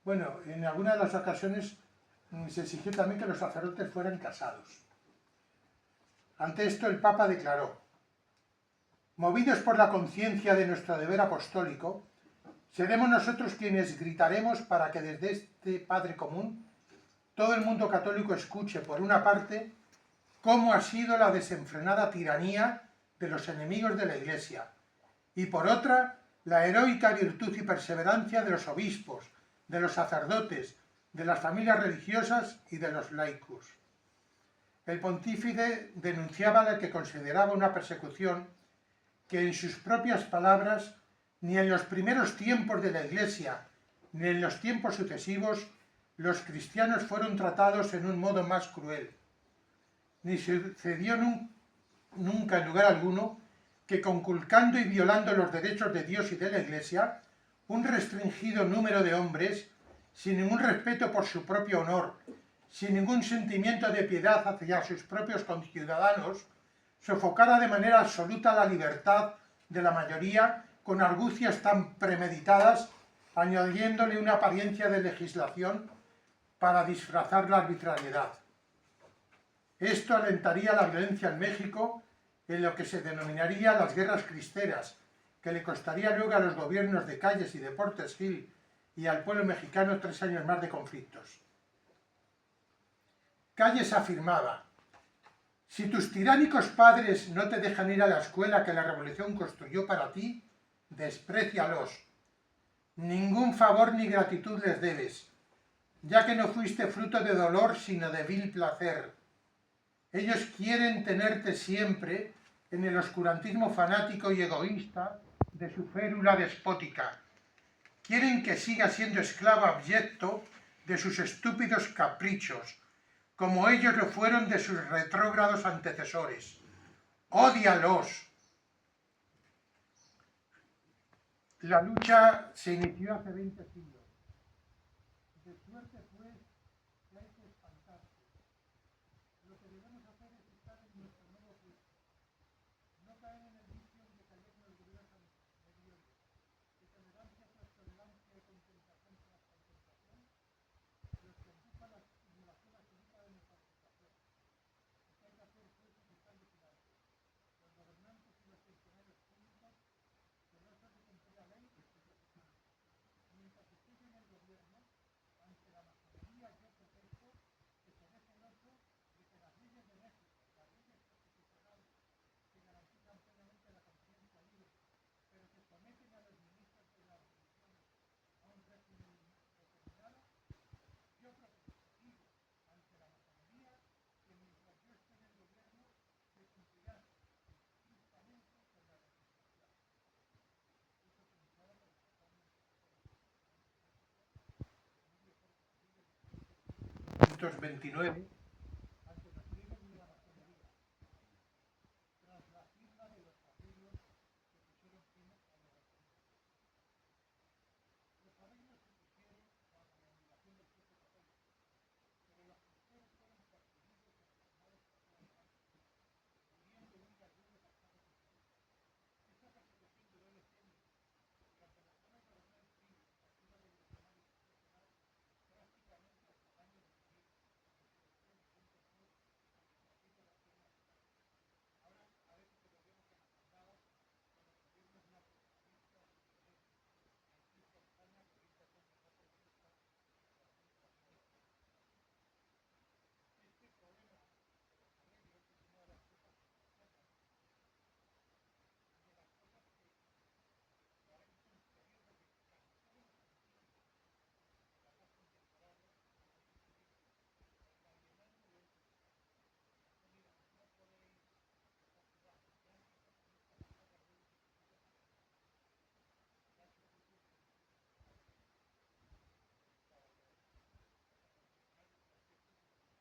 Bueno, en alguna de las ocasiones se exigió también que los sacerdotes fueran casados. Ante esto el Papa declaró: movidos por la conciencia de nuestro deber apostólico, seremos nosotros quienes gritaremos para que desde este Padre común todo el mundo católico escuche, por una parte, cómo ha sido la desenfrenada tiranía de los enemigos de la Iglesia, y por otra, la heroica virtud y perseverancia de los obispos, de los sacerdotes, de las familias religiosas y de los laicos. El pontífice denunciaba la que consideraba una persecución que, en sus propias palabras, ni en los primeros tiempos de la Iglesia ni en los tiempos sucesivos los cristianos fueron tratados en un modo más cruel. Ni sucedió nunca en lugar alguno que, conculcando y violando los derechos de Dios y de la Iglesia, un restringido número de hombres, sin ningún respeto por su propio honor, sin ningún sentimiento de piedad hacia sus propios conciudadanos, sofocara de manera absoluta la libertad de la mayoría con argucias tan premeditadas, añadiéndole una apariencia de legislación para disfrazar la arbitrariedad. Esto alentaría la violencia en México en lo que se denominaría las guerras cristeras, que le costaría luego a los gobiernos de Calles y de Portes Gil y al pueblo mexicano 3 años más de conflictos. Calles afirmaba: si tus tiránicos padres no te dejan ir a la escuela que la revolución construyó para ti, desprécialos. Ningún favor ni gratitud les debes, ya que no fuiste fruto de dolor sino de vil placer. Ellos quieren tenerte siempre en el oscurantismo fanático y egoísta de su férula despótica. Quieren que sigas siendo esclavo abyecto de sus estúpidos caprichos, como ellos lo fueron de sus retrógrados antecesores. ¡Ódialos! La lucha se inició hace 20 siglos. De suerte, pues, que hay que espantarse. Lo que debemos hacer es estar en nuestro nuevo puesto. No caer en el vicio en que cayeron los gobiernos anteriores, de tolerancia tras tolerancia y contemplación tras contemplación, los que empujan la simulación absoluta de nuestra situación. Lo que hay que hacer, pues, es estar vigilantes. Los gobernantes y los funcionarios públicos, celosos de cumplir la ley, mientras estés en el gobierno, ante la masonería yo protesto que se dé celoso de que las leyes de México, las leyes constitucionales que garantizan plenamente la conciencia libre, pero que someten a los ministros de las religiones a un régimen determinado, yo protesto, digo, ante la masonería, que mientras yo esté en el gobierno se cumplirán justamente con la legislación. Eso pensaba por el Papa 1929, ante los crímenes de la masonería, tras la firma de los arreglos que pusieron fin a la Revolución. Los arreglos se pusieron bajo la obligación del jefe católico, pero los cristeros fueron perseguidos y asesinados por todas partes, muriendo muy algunos bastados en Perú. Esta persecución duró decenios, durante las zonas de Coronel Frigo, Partido Revolucionario Institucional, prácticamente hasta el año 2000, que se venció Vicente Fox ante el Partido de Acción Nacional. Ahora parece que volvemos a las andadas con los gobiernos nacionalistas y violentos, e incluso España comienza a ser mejor protesta que la democracia española. Este problema de los arreglos es una de las cosas extrañas y de las cosas que parecen peligros de que casi todos los antiguos la paz contemporánea no se pudiera, porque alienando dentro de sí. No, mira, no podéis dejar jugar yanquis, comunistas, demócratas, y países.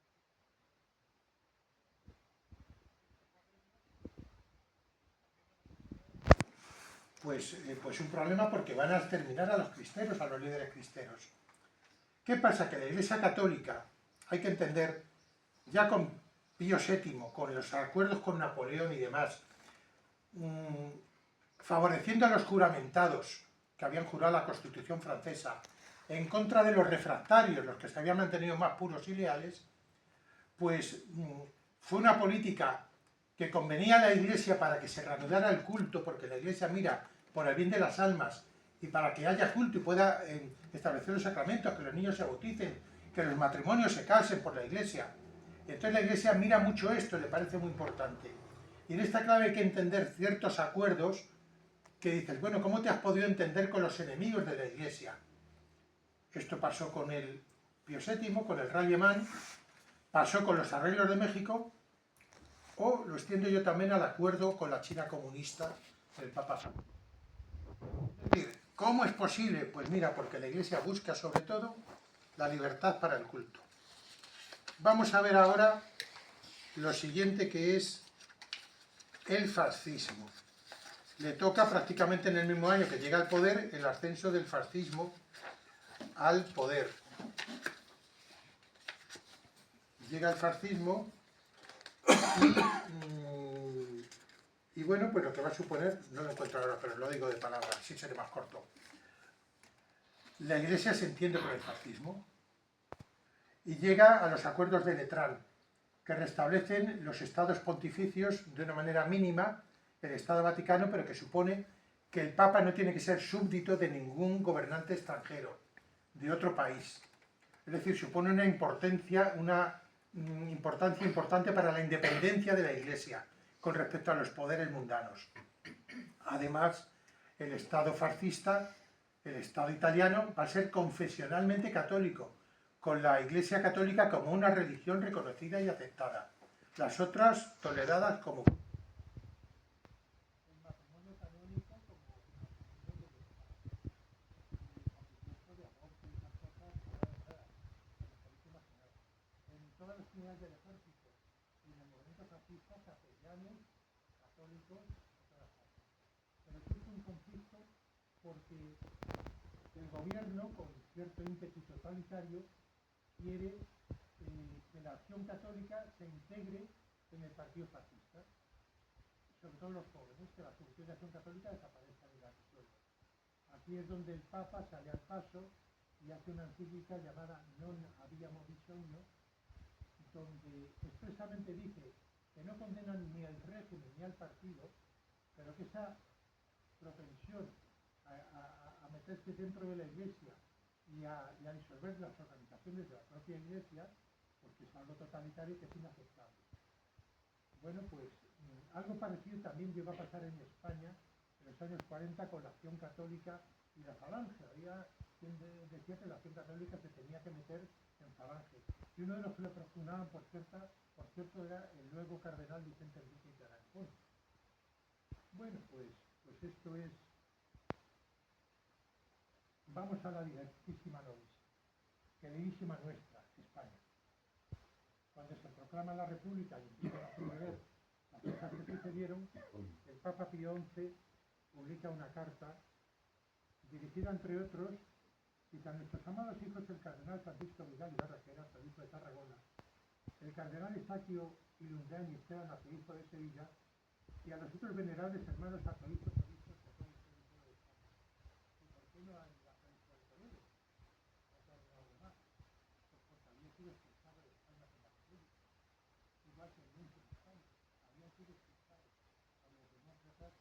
Ya se puso el arreglo para que los revolucionarios franceses y los franceses alemanes se uniesen. Estos arreglos también van a suponer pues un problema, porque van a exterminar a los cristeros, a los líderes cristeros. ¿Qué pasa? Que la Iglesia Católica, hay que entender, ya con Pío VII, con los acuerdos con Napoleón y demás, favoreciendo a los juramentados que habían jurado la Constitución francesa, en contra de los refractarios, los que se habían mantenido más puros y leales, pues fue una política que convenía a la Iglesia para que se reanudara el culto, porque la Iglesia mira por el bien de las almas y para que haya culto y pueda establecer los sacramentos, que los niños se bauticen, que los matrimonios se casen por la Iglesia. Entonces la Iglesia mira mucho esto, le parece muy importante. Y en esta clave hay que entender ciertos acuerdos que dices, bueno, ¿cómo te has podido entender con los enemigos de la Iglesia? Esto pasó con el Pío VII, con el Rey Alemán, pasó con los arreglos de México, o lo extiendo yo también al acuerdo con la China comunista del Papa Francisco. Es decir, ¿cómo es posible? Pues mira, porque la Iglesia busca sobre todo la libertad para el culto. Vamos a ver ahora lo siguiente, que es el fascismo. Le toca prácticamente en el mismo año que llega al poder el ascenso del fascismo al poder. Llega el fascismo y bueno, pues lo que va a suponer, no lo encuentro ahora, pero lo digo de palabra, así seré más corto. La Iglesia se entiende con el fascismo y llega a los acuerdos de Letrán, que restablecen los estados pontificios de una manera mínima, el Estado Vaticano, pero que supone que el Papa no tiene que ser súbdito de ningún gobernante extranjero, de otro país. Es decir, supone una importancia importante para la independencia de la Iglesia con respecto a los poderes mundanos. Además, el Estado fascista, el Estado italiano, va a ser confesionalmente católico, con la Iglesia católica como una religión reconocida y aceptada. Las otras toleradas como el matrimonio canónico como de aborto y esas cosas, en todas las unidades del ejército y en el movimiento fascista, capellanes, católicos, todas partes. Pero existe un conflicto porque el gobierno, con cierto ímpetu totalitario, quiere que la acción católica se integre en el partido fascista, sobre todo los jóvenes, que la solución de acción católica desaparezca de la resuelva. Aquí es donde el Papa sale al paso y hace una encíclica llamada Non Habíamos Bisogno, donde expresamente dice que no condenan ni al régimen ni al partido, pero que esa propensión a meterse dentro de la Iglesia y a disolver las organizaciones de la propia Iglesia, porque es algo totalitario que es inaceptable. Bueno, pues algo parecido también llegó a pasar en España en los años 40 con la Acción Católica y la Falange. Había quien decía que la Acción Católica se tenía que meter en Falange. Y uno de los que lo propugnaban, por cierto, era el luego cardenal Vicente Enrique de Alarcón. Bueno, pues esto es. Vamos a la directísima novis, queridísima nuestra, España. Cuando se proclama la República y empiezan a suceder las cosas que sucedieron, el Papa Pío XI publica una carta dirigida, entre otros, a nuestros amados hijos el cardenal Francisco Vidal Ibarra, que era arzobispo de Tarragona, el cardenal Eustaquio Ilundain y Esteban, arzobispo de Sevilla, y a los otros venerables hermanos arzobispos de todo el pueblo de España. ¿Y por qué no hay arzobispo de Toledo? Otro ordenado más. Pues porque había sido expulsado de España por la República, igual que el Muncho de España, habían sido expulsados a los demócratas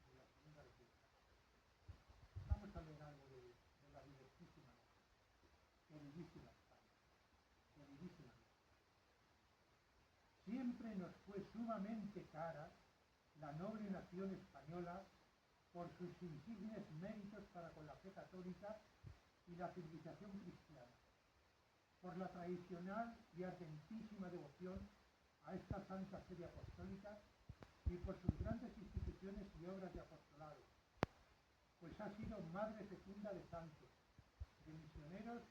de la Segunda República. Vamos a leer algo de la directísima, queridísima España, queridísima. Siempre nos fue sumamente cara la noble nación española por sus insignes méritos para con la fe católica y la civilización cristiana, por la tradicional y ardentísima devoción a esta santa serie apostólica y por sus grandes instituciones y obras de apostolado, pues ha sido madre fecunda de santos, de misioneros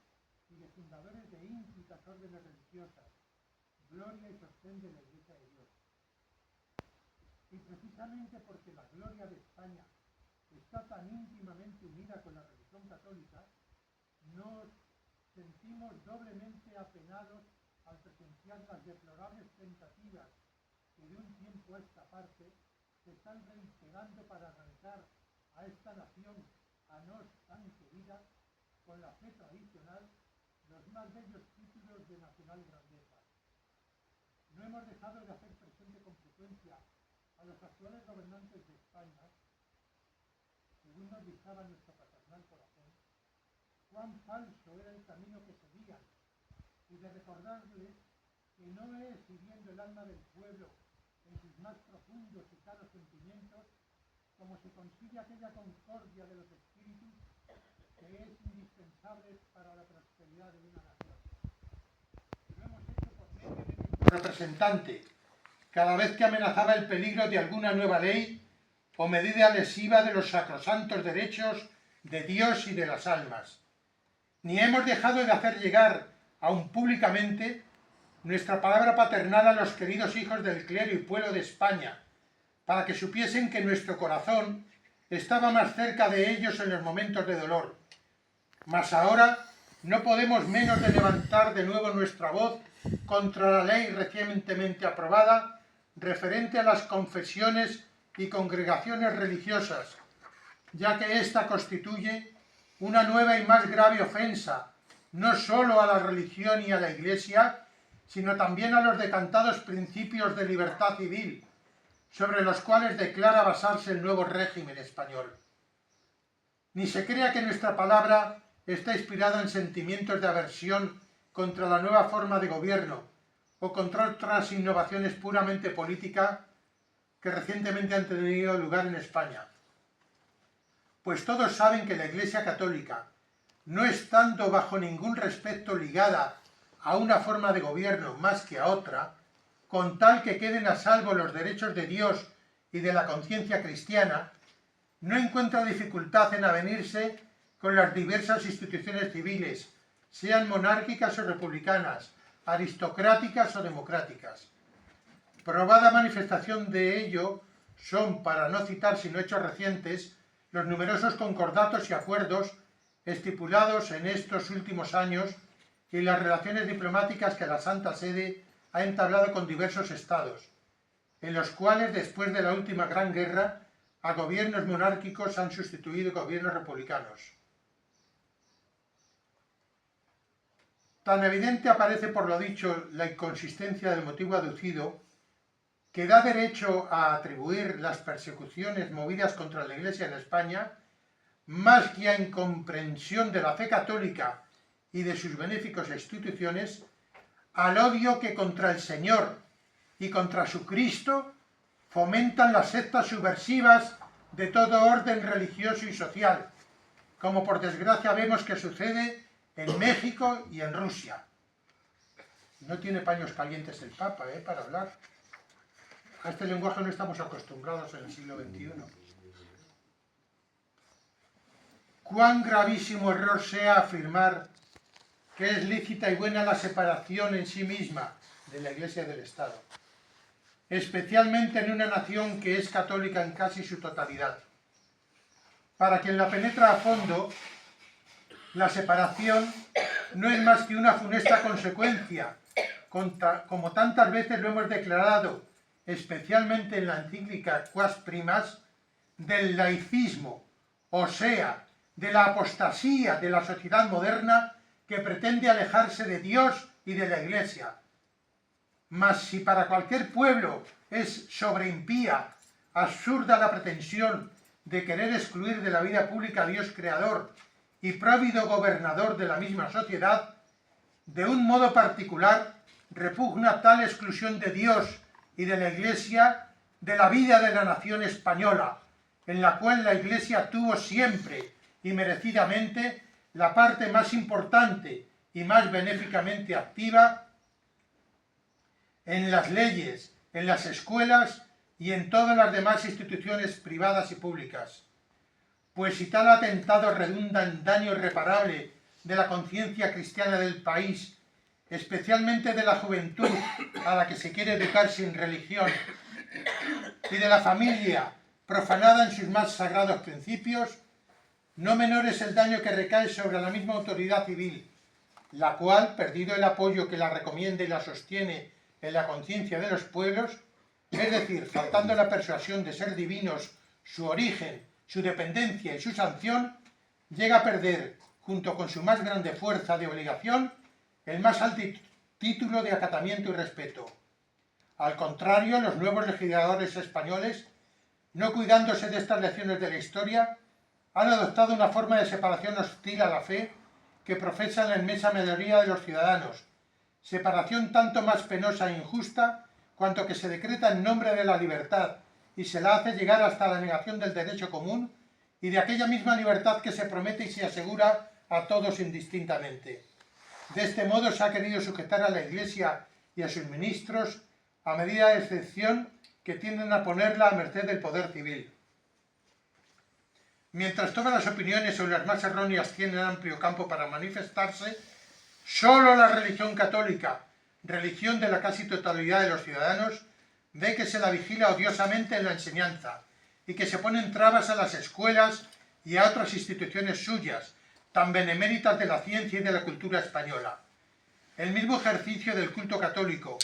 y de fundadores de ínfimas órdenes religiosas, gloria y sostén de la Iglesia de Dios. Y precisamente porque la gloria de España está tan íntimamente unida con la religión católica, nos sentimos doblemente apenados al presenciar las deplorables tentativas que de un tiempo a esta parte se están reiterando para arrancar a esta nación a nos tan querida con la fe tradicional los más bellos títulos de nacional grandeza. No hemos dejado de hacer presente con frecuencia a los actuales gobernantes de España, según nos dictaba nuestro paternal corazón, cuán falso era el camino que seguían, y de recordarles que no es hiriendo el alma del pueblo en sus más profundos y caros sentimientos como se consigue aquella concordia de los espíritus que es indispensable para la prosperidad de una nación. Lo hemos hecho por medio de nuestro representante, cada vez que amenazaba el peligro de alguna nueva ley o medida lesiva de los sacrosantos derechos de Dios y de las almas. Ni hemos dejado de hacer llegar, aun públicamente, nuestra palabra paternal a los queridos hijos del clero y pueblo de España, para que supiesen que nuestro corazón estaba más cerca de ellos en los momentos de dolor. Mas ahora no podemos menos de levantar de nuevo nuestra voz contra la ley recientemente aprobada referente a las confesiones y congregaciones religiosas, ya que ésta constituye una nueva y más grave ofensa, no sólo a la religión y a la Iglesia, sino también a los decantados principios de libertad civil, sobre los cuales declara basarse el nuevo régimen español. Ni se crea que nuestra palabra está inspirada en sentimientos de aversión contra la nueva forma de gobierno o contra otras innovaciones puramente políticas que recientemente han tenido lugar en España. Pues todos saben que la Iglesia Católica, no estando bajo ningún respecto ligada a una forma de gobierno más que a otra, con tal que queden a salvo los derechos de Dios y de la conciencia cristiana, no encuentra dificultad en avenirse con las diversas instituciones civiles, sean monárquicas o republicanas, aristocráticas o democráticas. Probada manifestación de ello son, para no citar sino hechos recientes, los numerosos concordatos y acuerdos estipulados en estos últimos años y las relaciones diplomáticas que la Santa Sede ha entablado con diversos estados, en los cuales, después de la última Gran Guerra, a gobiernos monárquicos han sustituido gobiernos republicanos. Tan evidente aparece por lo dicho la inconsistencia del motivo aducido, que da derecho a atribuir las persecuciones movidas contra la Iglesia en España, más que a incomprensión de la fe católica y de sus benéficas instituciones, al odio que contra el Señor y contra su Cristo fomentan las sectas subversivas de todo orden religioso y social, como por desgracia vemos que sucede en México y en Rusia. No tiene paños calientes el Papa, para hablar. A este lenguaje no estamos acostumbrados en el siglo XXI. Cuán gravísimo error sea afirmar que es lícita y buena la separación en sí misma de la Iglesia y del Estado, especialmente en una nación que es católica en casi su totalidad. Para quien la penetra a fondo, la separación no es más que una funesta consecuencia, como tantas veces lo hemos declarado, especialmente en la encíclica Quas Primas, del laicismo, o sea, de la apostasía de la sociedad moderna que pretende alejarse de Dios y de la Iglesia. Mas si para cualquier pueblo es sobreimpía, absurda la pretensión de querer excluir de la vida pública a Dios creador y próvido gobernador de la misma sociedad, de un modo particular repugna tal exclusión de Dios y de la Iglesia de la vida de la nación española, en la cual la Iglesia tuvo siempre y merecidamente la parte más importante y más benéficamente activa en las leyes, en las escuelas y en todas las demás instituciones privadas y públicas. Pues si tal atentado redunda en daño irreparable de la conciencia cristiana del país, especialmente de la juventud a la que se quiere educar sin religión, y de la familia profanada en sus más sagrados principios, no menor es el daño que recae sobre la misma autoridad civil, la cual, perdido el apoyo que la recomienda y la sostiene en la conciencia de los pueblos, es decir, faltando la persuasión de ser divinos su origen, su dependencia y su sanción, llega a perder junto con su más grande fuerza de obligación, el más alto título de acatamiento y respeto. Al contrario, los nuevos legisladores españoles, no cuidándose de estas lecciones de la historia, han adoptado una forma de separación hostil a la fe que profesan la inmensa mayoría de los ciudadanos, separación tanto más penosa e injusta cuanto que se decreta en nombre de la libertad y se la hace llegar hasta la negación del derecho común y de aquella misma libertad que se promete y se asegura a todos indistintamente. De este modo se ha querido sujetar a la Iglesia y a sus ministros a medida de excepción que tienden a ponerla a merced del poder civil. Mientras todas las opiniones o las más erróneas tienen amplio campo para manifestarse, solo la religión católica, religión de la casi totalidad de los ciudadanos, ve que se la vigila odiosamente en la enseñanza y que se ponen trabas a las escuelas y a otras instituciones suyas, tan beneméritas de la ciencia y de la cultura española. El mismo ejercicio del culto católico,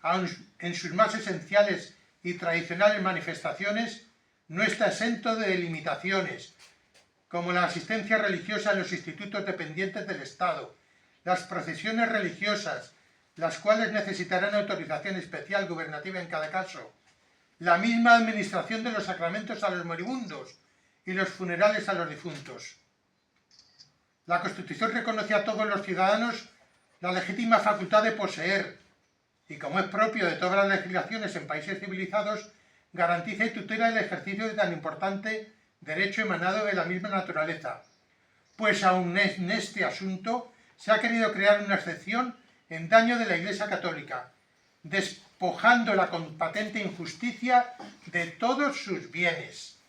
aun en sus más esenciales y tradicionales manifestaciones, no está exento de limitaciones, como la asistencia religiosa en los institutos dependientes del Estado, las procesiones religiosas, las cuales necesitarán autorización especial gubernativa en cada caso, la misma administración de los sacramentos a los moribundos y los funerales a los difuntos. La Constitución reconoce a todos los ciudadanos la legítima facultad de poseer y, como es propio de todas las legislaciones en países civilizados, garantiza y tutela el ejercicio de tan importante derecho emanado de la misma naturaleza. Pues aun en este asunto se ha querido crear una excepción en daño de la Iglesia Católica, despojándola con patente injusticia de todos sus bienes.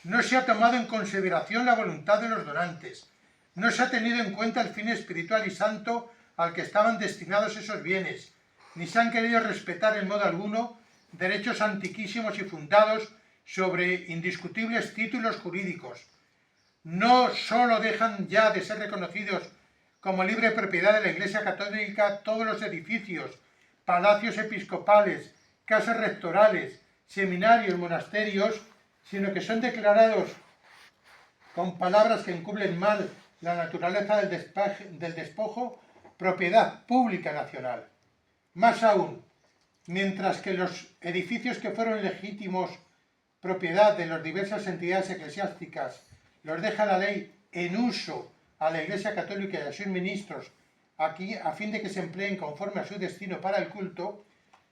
No se ha tomado en consideración la voluntad de los donantes, no se ha tenido en cuenta el fin espiritual y santo al que estaban destinados esos bienes, ni se han querido respetar en modo alguno derechos antiquísimos y fundados sobre indiscutibles títulos jurídicos. No solo dejan ya de ser reconocidos como libre propiedad de la Iglesia Católica todos los edificios, palacios episcopales, casas rectorales, seminarios, monasterios, sino que son declarados con palabras que encubren mal la naturaleza del despojo, propiedad pública nacional. Más aún, mientras que los edificios que fueron legítimos propiedad de las diversas entidades eclesiásticas los deja la ley en uso a la Iglesia Católica y a sus ministros aquí a fin de que se empleen conforme a su destino para el culto,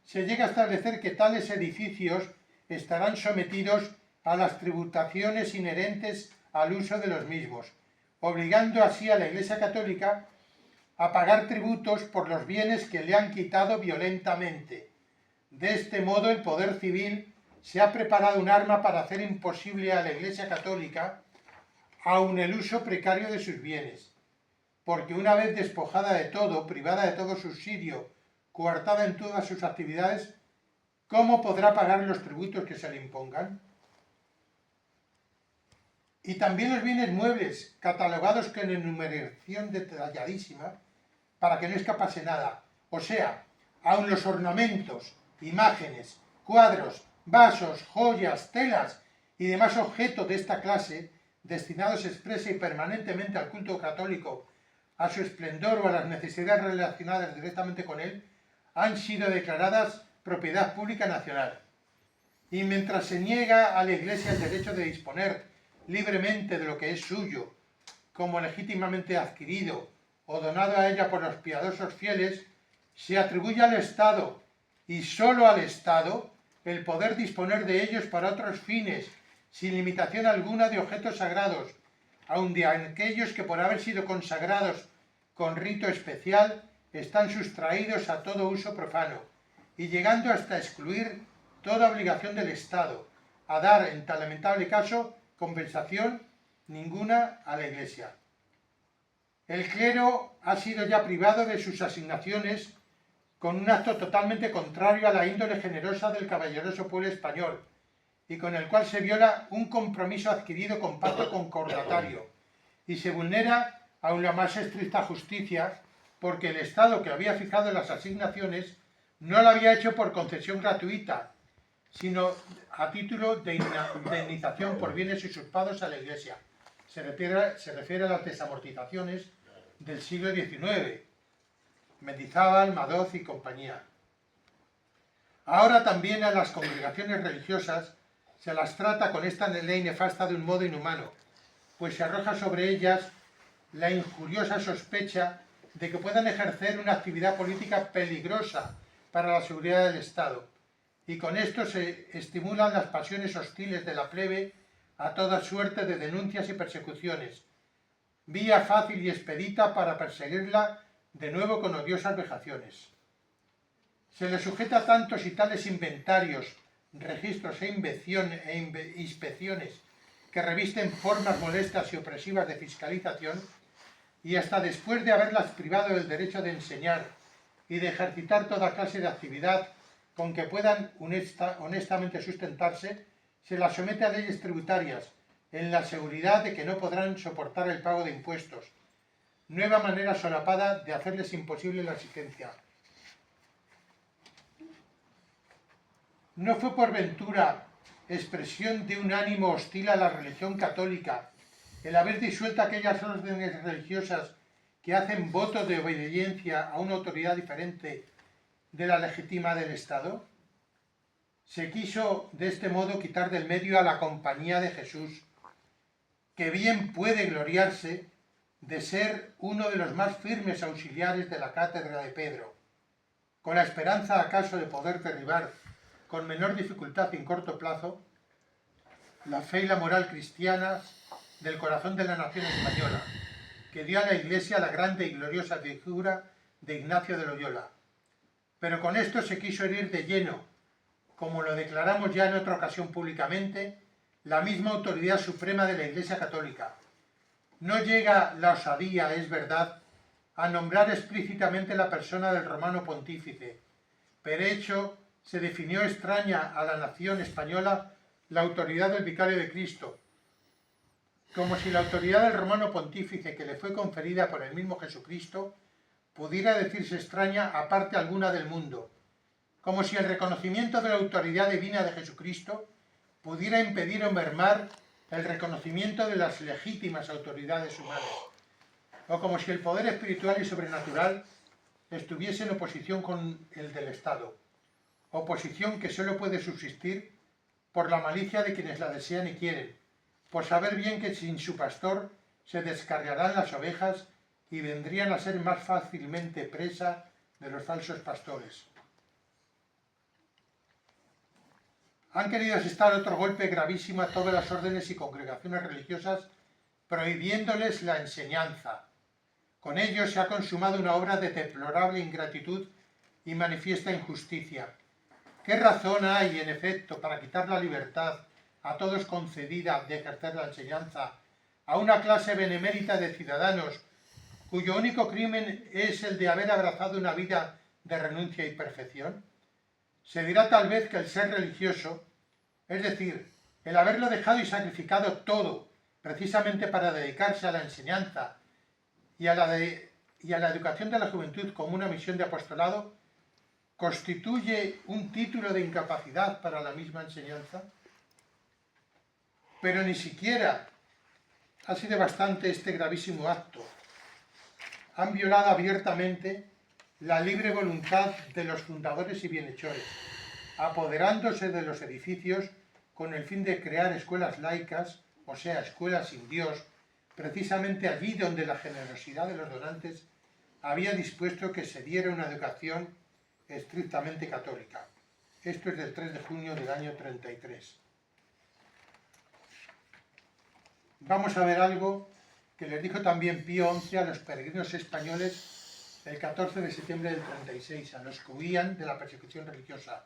se llega a establecer que tales edificios estarán sometidos a las tributaciones inherentes al uso de los mismos, obligando así a la Iglesia Católica a pagar tributos por los bienes que le han quitado violentamente. De este modo, el poder civil se ha preparado un arma para hacer imposible a la Iglesia Católica aun el uso precario de sus bienes, porque una vez despojada de todo, privada de todo subsidio, coartada en todas sus actividades, ¿cómo podrá pagar los tributos que se le impongan? Y también los bienes muebles, catalogados con enumeración detalladísima, para que no escapase nada. O sea, aun los ornamentos, imágenes, cuadros, vasos, joyas, telas y demás objetos de esta clase, destinados expresa y permanentemente al culto católico, a su esplendor o a las necesidades relacionadas directamente con él, han sido declaradas propiedad pública nacional. Y mientras se niega a la Iglesia el derecho de disponer libremente de lo que es suyo, como legítimamente adquirido o donado a ella por los piadosos fieles, se atribuye al Estado, y sólo al Estado, el poder disponer de ellos para otros fines, sin limitación alguna de objetos sagrados, aun de aquellos que por haber sido consagrados con rito especial, están sustraídos a todo uso profano, y llegando hasta excluir toda obligación del Estado, a dar, en tal lamentable caso, compensación ninguna a la Iglesia. El clero ha sido ya privado de sus asignaciones con un acto totalmente contrario a la índole generosa del caballeroso pueblo español, y con el cual se viola un compromiso adquirido con pacto concordatario, y se vulnera aún la más estricta justicia, porque el Estado que había fijado las asignaciones no lo había hecho por concesión gratuita, sino a título de indemnización por bienes usurpados a la Iglesia, se refiere a las desamortizaciones del siglo XIX, Mendizábal, Madoz y compañía. Ahora también a las congregaciones religiosas se las trata con esta ley nefasta de un modo inhumano, pues se arroja sobre ellas la injuriosa sospecha de que puedan ejercer una actividad política peligrosa para la seguridad del Estado, y con esto se estimulan las pasiones hostiles de la plebe a toda suerte de denuncias y persecuciones, vía fácil y expedita para perseguirla de nuevo con odiosas vejaciones. Se le sujeta a tantos y tales inventarios, registros e inspecciones que revisten formas molestas y opresivas de fiscalización, y hasta después de haberlas privado del derecho de enseñar y de ejercitar toda clase de actividad con que puedan honestamente sustentarse, se las somete a leyes tributarias, en la seguridad de que no podrán soportar el pago de impuestos, nueva manera solapada de hacerles imposible la existencia. ¿No fue por ventura expresión de un ánimo hostil a la religión católica el haber disuelto aquellas órdenes religiosas que hacen voto de obediencia a una autoridad diferente de la legítima del Estado? Se quiso de este modo quitar del medio a la Compañía de Jesús, que bien puede gloriarse de ser uno de los más firmes auxiliares de la cátedra de Pedro, con la esperanza acaso de poder derribar con menor dificultad y en corto plazo la fe y la moral cristiana del corazón de la nación española, que dio a la Iglesia la grande y gloriosa figura de Ignacio de Loyola. Pero con esto se quiso herir de lleno, como lo declaramos ya en otra ocasión públicamente, la misma autoridad suprema de la Iglesia Católica. No llega la osadía, es verdad, a nombrar explícitamente la persona del romano pontífice, pero hecho se definió extraña a la nación española la autoridad del vicario de Cristo, como si la autoridad del romano pontífice que le fue conferida por el mismo Jesucristo pudiera decirse extraña a parte alguna del mundo, como si el reconocimiento de la autoridad divina de Jesucristo pudiera impedir o mermar el reconocimiento de las legítimas autoridades humanas, o como si el poder espiritual y sobrenatural estuviese en oposición con el del Estado, oposición que solo puede subsistir por la malicia de quienes la desean y quieren, por saber bien que sin su pastor se descarriarán las ovejas y vendrían a ser más fácilmente presa de los falsos pastores. Han querido asestar otro golpe gravísimo a todas las órdenes y congregaciones religiosas, prohibiéndoles la enseñanza. Con ello se ha consumado una obra de deplorable ingratitud y manifiesta injusticia. ¿Qué razón hay, en efecto, para quitar la libertad a todos concedida de ejercer la enseñanza a una clase benemérita de ciudadanos cuyo único crimen es el de haber abrazado una vida de renuncia y perfección? Se dirá tal vez que el ser religioso, es decir, el haberlo dejado y sacrificado todo precisamente para dedicarse a la enseñanza y a la educación de la juventud como una misión de apostolado, ¿constituye un título de incapacidad para la misma enseñanza? Pero ni siquiera ha sido bastante este gravísimo acto. Han violado abiertamente la libre voluntad de los fundadores y bienhechores, apoderándose de los edificios con el fin de crear escuelas laicas, o sea, escuelas sin Dios, precisamente allí donde la generosidad de los donantes había dispuesto que se diera una educación estrictamente católica. Esto es del 3 de junio del año 33. Vamos a ver algo que les dijo también Pío XI a los peregrinos españoles el 14 de septiembre del 36, a los que huían de la persecución religiosa.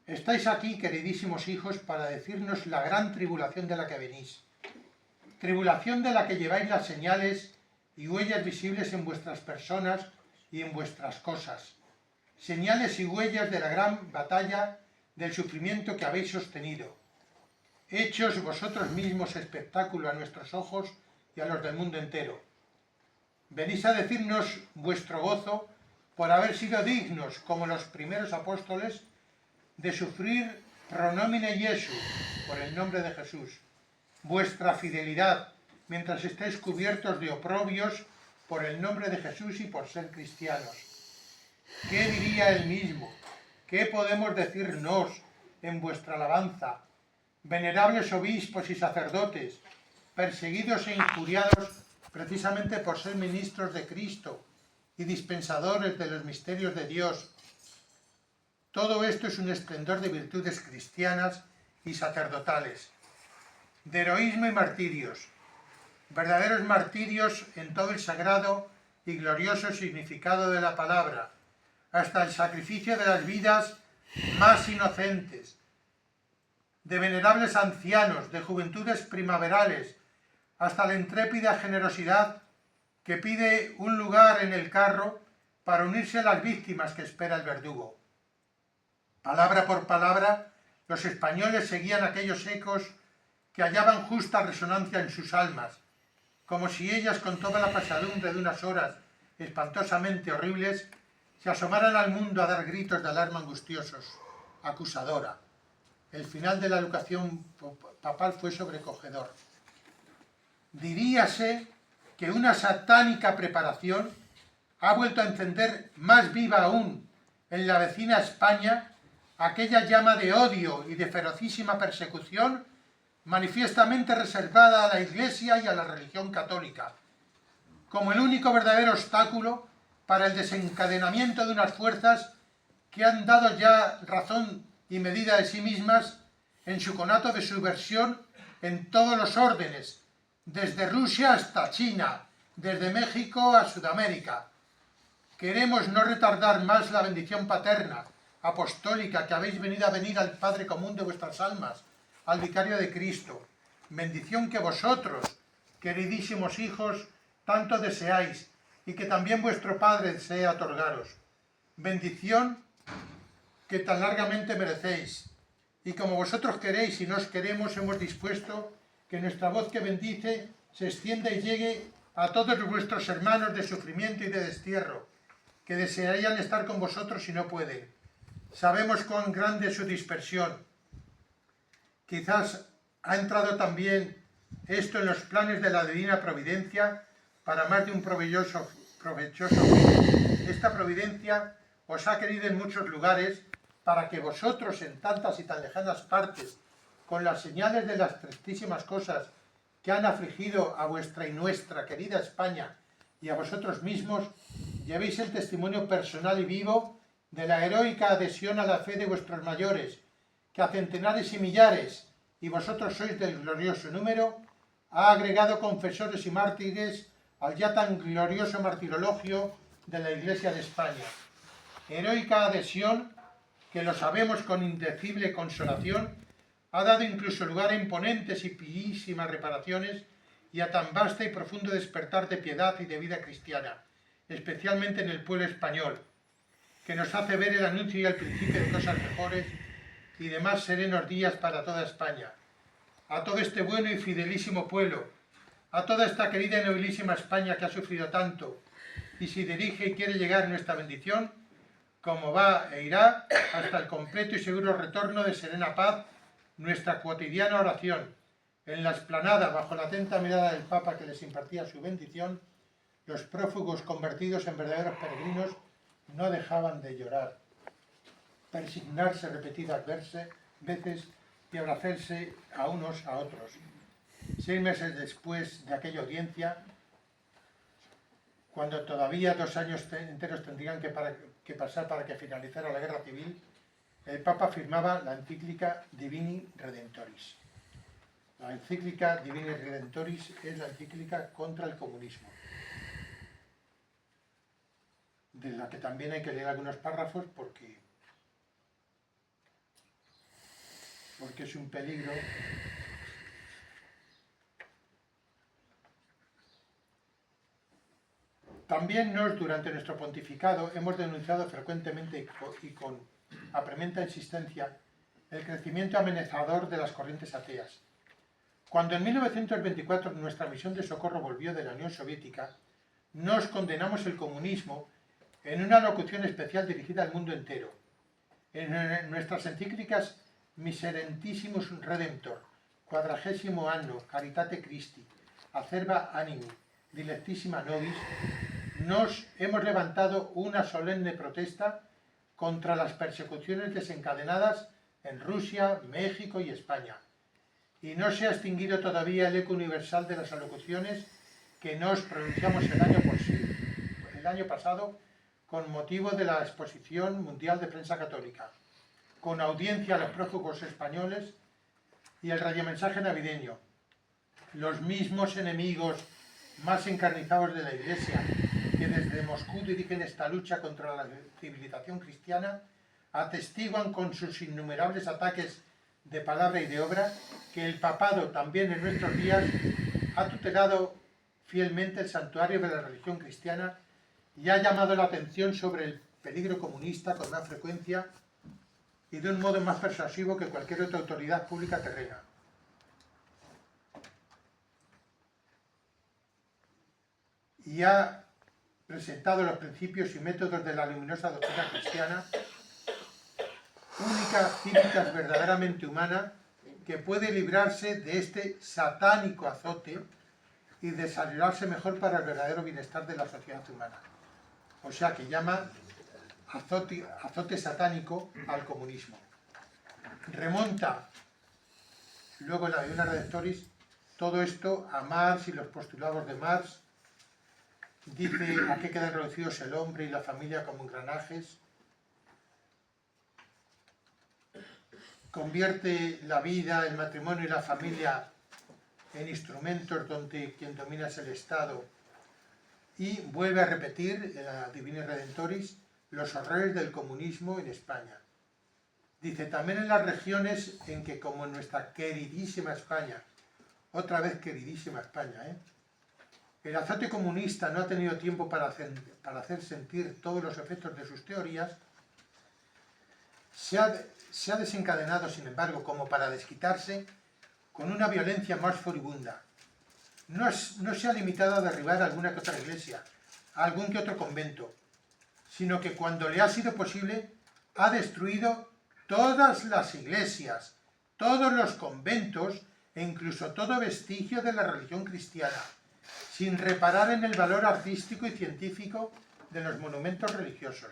Estáis aquí, queridísimos hijos, para decirnos la gran tribulación de la que venís, tribulación de la que lleváis las señales y huellas visibles en vuestras personas y en vuestras cosas, señales y huellas de la gran batalla del sufrimiento que habéis sostenido, hechos vosotros mismos espectáculo a nuestros ojos y a los del mundo entero. Venís a decirnos vuestro gozo por haber sido dignos, como los primeros apóstoles, de sufrir pro nomine Jesu, por el nombre de Jesús, vuestra fidelidad mientras estéis cubiertos de oprobios por el nombre de Jesús y por ser cristianos. ¿Qué diría él mismo? ¿Qué podemos decirnos en vuestra alabanza? Venerables obispos y sacerdotes, perseguidos e injuriados precisamente por ser ministros de Cristo y dispensadores de los misterios de Dios. Todo esto es un esplendor de virtudes cristianas y sacerdotales, de heroísmo y martirios, verdaderos martirios en todo el sagrado y glorioso significado de la palabra, hasta el sacrificio de las vidas más inocentes, de venerables ancianos, de juventudes primaverales, hasta la intrépida generosidad que pide un lugar en el carro para unirse a las víctimas que espera el verdugo. Palabra por palabra, los españoles seguían aquellos ecos que hallaban justa resonancia en sus almas, como si ellas, con toda la pesadumbre de unas horas espantosamente horribles, se asomaran al mundo a dar gritos de alarma angustiosos. Acusadora. El final de la educación papal fue sobrecogedor. Diríase que una satánica preparación ha vuelto a encender más viva aún en la vecina España aquella llama de odio y de ferocísima persecución manifiestamente reservada a la Iglesia y a la religión católica, como el único verdadero obstáculo para el desencadenamiento de unas fuerzas que han dado ya razón y medida de sí mismas en su conato de subversión en todos los órdenes, desde Rusia hasta China, desde México a Sudamérica. Queremos no retardar más la bendición paterna, apostólica, que habéis venido a venir al Padre común de vuestras almas, al Vicario de Cristo. Bendición que vosotros, queridísimos hijos, tanto deseáis y que también vuestro Padre desea otorgaros. Bendición que tan largamente merecéis. Y como vosotros queréis y nos queremos, hemos dispuesto que nuestra voz que bendice se extienda y llegue a todos vuestros hermanos de sufrimiento y de destierro, que desearían estar con vosotros y no pueden. Sabemos cuán grande es su dispersión. Quizás ha entrado también esto en los planes de la divina providencia para más de un provechoso fin. Esta providencia os ha querido en muchos lugares para que vosotros en tantas y tan lejanas partes, con las señales de las tristísimas cosas que han afligido a vuestra y nuestra querida España y a vosotros mismos, llevéis el testimonio personal y vivo de la heroica adhesión a la fe de vuestros mayores, que a centenares y millares, y vosotros sois del glorioso número, ha agregado confesores y mártires al ya tan glorioso martirologio de la Iglesia de España. Heroica adhesión que, lo sabemos con indecible consolación, ha dado incluso lugar a imponentes y piísimas reparaciones y a tan vasta y profundo despertar de piedad y de vida cristiana, especialmente en el pueblo español, que nos hace ver el anuncio y el principio de cosas mejores y de más serenos días para toda España. A todo este bueno y fidelísimo pueblo, a toda esta querida y nobilísima España que ha sufrido tanto, y si dirige y quiere llegar nuestra bendición, como va e irá, hasta el completo y seguro retorno de serena paz, nuestra cotidiana oración. En la explanada, bajo la atenta mirada del Papa que les impartía su bendición, los prófugos convertidos en verdaderos peregrinos no dejaban de llorar, persignarse repetidas veces y abrazarse a unos a otros. 6 meses después de aquella audiencia, cuando todavía 2 años enteros tendrían que pasar para que finalizara la guerra civil, el Papa firmaba la encíclica Divini Redentoris. La encíclica Divini Redentoris es la encíclica contra el comunismo, de la que también hay que leer algunos párrafos porque es un peligro. También durante nuestro pontificado, hemos denunciado frecuentemente y con apremiante insistencia el crecimiento amenazador de las corrientes ateas. Cuando en 1924 nuestra misión de socorro volvió de la Unión Soviética, nos condenamos el comunismo en una locución especial dirigida al mundo entero. En nuestras encíclicas Miserentissimus Redemptor, quadragesimo anno, Caritate Christi, acerba animi, dilectissima nobis, nos hemos levantado una solemne protesta contra las persecuciones desencadenadas en Rusia, México y España. Y no se ha extinguido todavía el eco universal de las alocuciones que nos pronunciamos el año pasado con motivo de la Exposición Mundial de Prensa Católica, con audiencia a los prófugos españoles y el radiomensaje navideño. Los mismos enemigos más encarnizados de la Iglesia que desde Moscú dirigen esta lucha contra la civilización cristiana atestiguan con sus innumerables ataques de palabra y de obra que el papado también en nuestros días ha tutelado fielmente el santuario de la religión cristiana y ha llamado la atención sobre el peligro comunista con más frecuencia y de un modo más persuasivo que cualquier otra autoridad pública terrena. Y ha presentado los principios y métodos de la luminosa doctrina cristiana, única cívica verdaderamente humana que puede librarse de este satánico azote y desarrollarse mejor para el verdadero bienestar de la sociedad humana. O sea que llama azote satánico al comunismo. Remonta luego en la Divina Redemptoris todo esto a Marx y los postulados de Marx. Dice a qué quedan reducidos el hombre y la familia como engranajes. Convierte la vida, el matrimonio y la familia en instrumentos donde quien domina es el Estado. Y vuelve a repetir en la Divina Redemptoris los horrores del comunismo en España. Dice, también en las regiones en que, como en nuestra queridísima España, otra vez queridísima España, el azote comunista no ha tenido tiempo para hacer sentir todos los efectos de sus teorías, se ha desencadenado, sin embargo, como para desquitarse, con una violencia más furibunda. No se ha limitado a derribar alguna que otra iglesia, a algún que otro convento, sino que cuando le ha sido posible, ha destruido todas las iglesias, todos los conventos e incluso todo vestigio de la religión cristiana, sin reparar en el valor artístico y científico de los monumentos religiosos.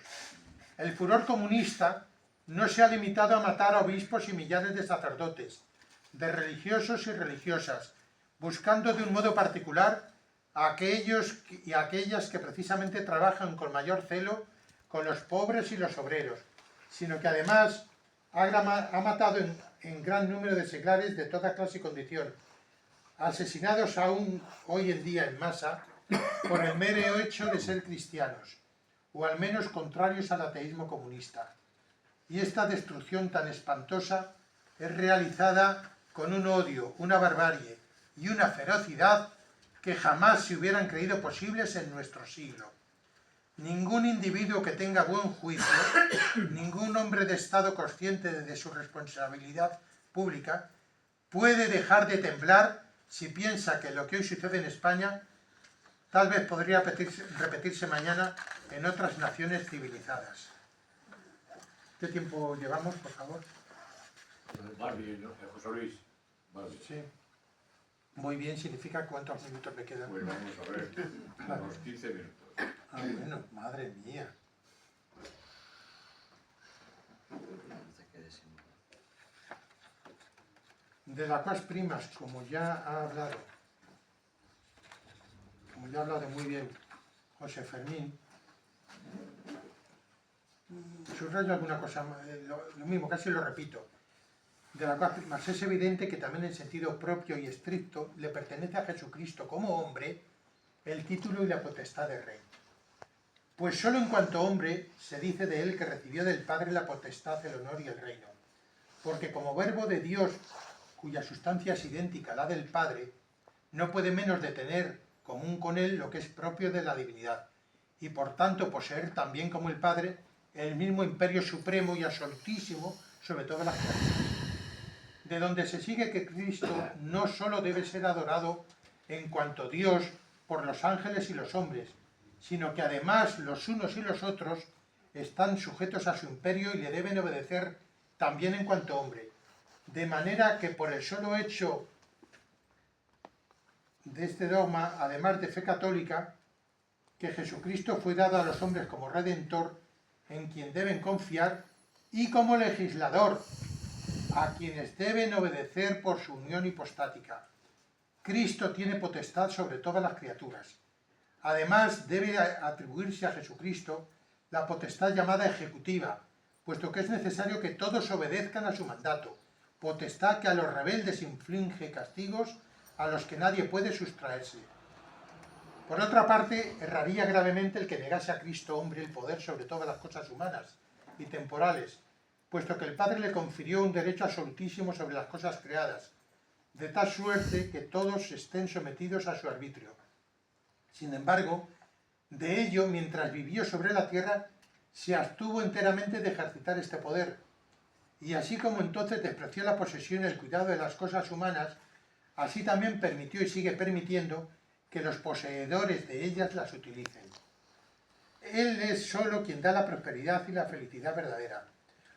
El furor comunista no se ha limitado a matar a obispos y millares de sacerdotes, de religiosos y religiosas, buscando de un modo particular a aquellos y a aquellas que precisamente trabajan con mayor celo con los pobres y los obreros, sino que además ha matado en gran número de seglares de toda clase y condición, asesinados aún hoy en día en masa por el mero hecho de ser cristianos, o al menos contrarios al ateísmo comunista. Y esta destrucción tan espantosa es realizada con un odio, una barbarie y una ferocidad que jamás se hubieran creído posibles en nuestro siglo. Ningún individuo que tenga buen juicio, ningún hombre de Estado consciente de su responsabilidad pública, puede dejar de temblar si piensa que lo que hoy sucede en España tal vez podría repetirse mañana en otras naciones civilizadas. ¿Qué tiempo llevamos, por favor? Más bien, ¿no? José Luis. Más bien. Sí. Muy bien, significa cuántos minutos me quedan. Pues vamos a ver, unos 15 minutos. Ah, bueno, madre mía. De las más primas, como ya ha hablado muy bien José Fermín, subrayo alguna cosa, lo mismo, casi lo repito. De las más primas, es evidente que también en sentido propio y estricto le pertenece a Jesucristo como hombre el título y la potestad de rey. Pues solo en cuanto hombre se dice de él que recibió del Padre la potestad, el honor y el reino. Porque como verbo de Dios, cuya sustancia es idéntica a la del Padre, no puede menos de tener común con él lo que es propio de la divinidad, y por tanto poseer también como el Padre el mismo imperio supremo y absolutísimo sobre todas las criaturas. De donde se sigue que Cristo no solo debe ser adorado en cuanto Dios por los ángeles y los hombres, sino que además los unos y los otros están sujetos a su imperio y le deben obedecer también en cuanto hombre, de manera que por el solo hecho de este dogma, además de fe católica, que Jesucristo fue dado a los hombres como Redentor, en quien deben confiar, y como legislador, a quienes deben obedecer por su unión hipostática. Cristo tiene potestad sobre todas las criaturas. Además, debe atribuirse a Jesucristo la potestad llamada ejecutiva, puesto que es necesario que todos obedezcan a su mandato, potestad que a los rebeldes inflige castigos a los que nadie puede sustraerse. Por otra parte, erraría gravemente el que negase a Cristo hombre el poder sobre todas las cosas humanas y temporales, puesto que el Padre le confirió un derecho absolutísimo sobre las cosas creadas, de tal suerte que todos estén sometidos a su arbitrio. Sin embargo, de ello, mientras vivió sobre la tierra, se abstuvo enteramente de ejercitar este poder, y así como entonces despreció la posesión y el cuidado de las cosas humanas, así también permitió y sigue permitiendo que los poseedores de ellas las utilicen. Él es solo quien da la prosperidad y la felicidad verdadera,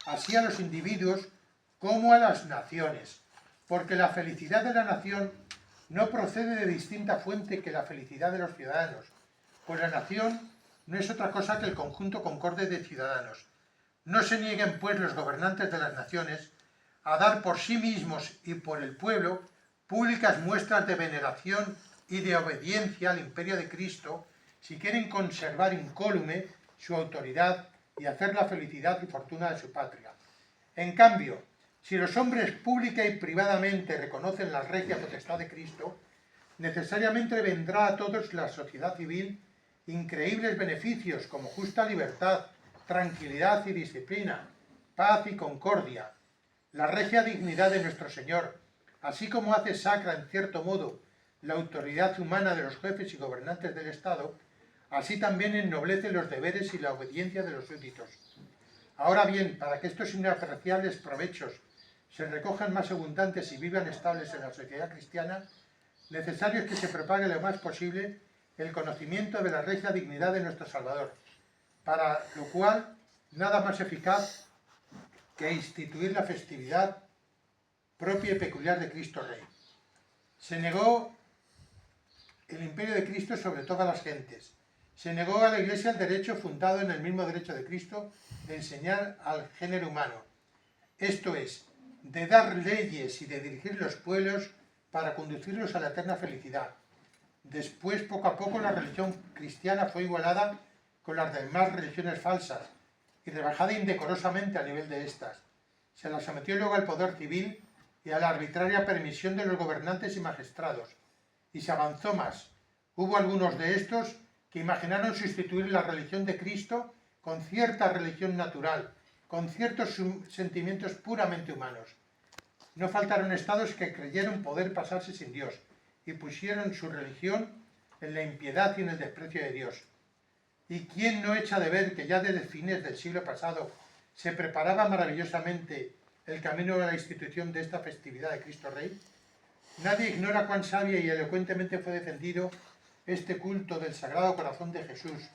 así a los individuos como a las naciones, porque la felicidad de la nación no procede de distinta fuente que la felicidad de los ciudadanos, pues la nación no es otra cosa que el conjunto concorde de ciudadanos. No se nieguen, pues, los gobernantes de las naciones a dar por sí mismos y por el pueblo públicas muestras de veneración y de obediencia al imperio de Cristo, si quieren conservar incólume su autoridad y hacer la felicidad y fortuna de su patria. En cambio, si los hombres pública y privadamente reconocen la regia potestad de Cristo, necesariamente vendrá a todos la sociedad civil increíbles beneficios como justa libertad, tranquilidad y disciplina, paz y concordia, la regia dignidad de nuestro Señor, así como hace sacra en cierto modo la autoridad humana de los jefes y gobernantes del Estado, así también ennoblece los deberes y la obediencia de los súbditos. Ahora bien, para que estos inapreciables provechos se recojan más abundantes y vivan estables en la sociedad cristiana, necesario es que se propague lo más posible el conocimiento de la regia dignidad de nuestro Salvador, para lo cual nada más eficaz que instituir la festividad propia y peculiar de Cristo Rey. Se negó el imperio de Cristo sobre todas las gentes. Se negó a la Iglesia el derecho fundado en el mismo derecho de Cristo de enseñar al género humano, esto es, de dar leyes y de dirigir los pueblos para conducirlos a la eterna felicidad. Después, poco a poco, la religión cristiana fue igualada con las demás religiones falsas y rebajada indecorosamente a nivel de éstas. Se la sometió luego al poder civil y a la arbitraria permisión de los gobernantes y magistrados, y se avanzó más. Hubo algunos de estos que imaginaron sustituir la religión de Cristo con cierta religión natural, con ciertos sentimientos puramente humanos. No faltaron estados que creyeron poder pasarse sin Dios y pusieron su religión en la impiedad y en el desprecio de Dios. ¿Y quién no echa de ver que ya desde fines del siglo pasado se preparaba maravillosamente el camino a la institución de esta festividad de Cristo Rey? Nadie ignora cuán sabia y elocuentemente fue defendido este culto del Sagrado Corazón de Jesús,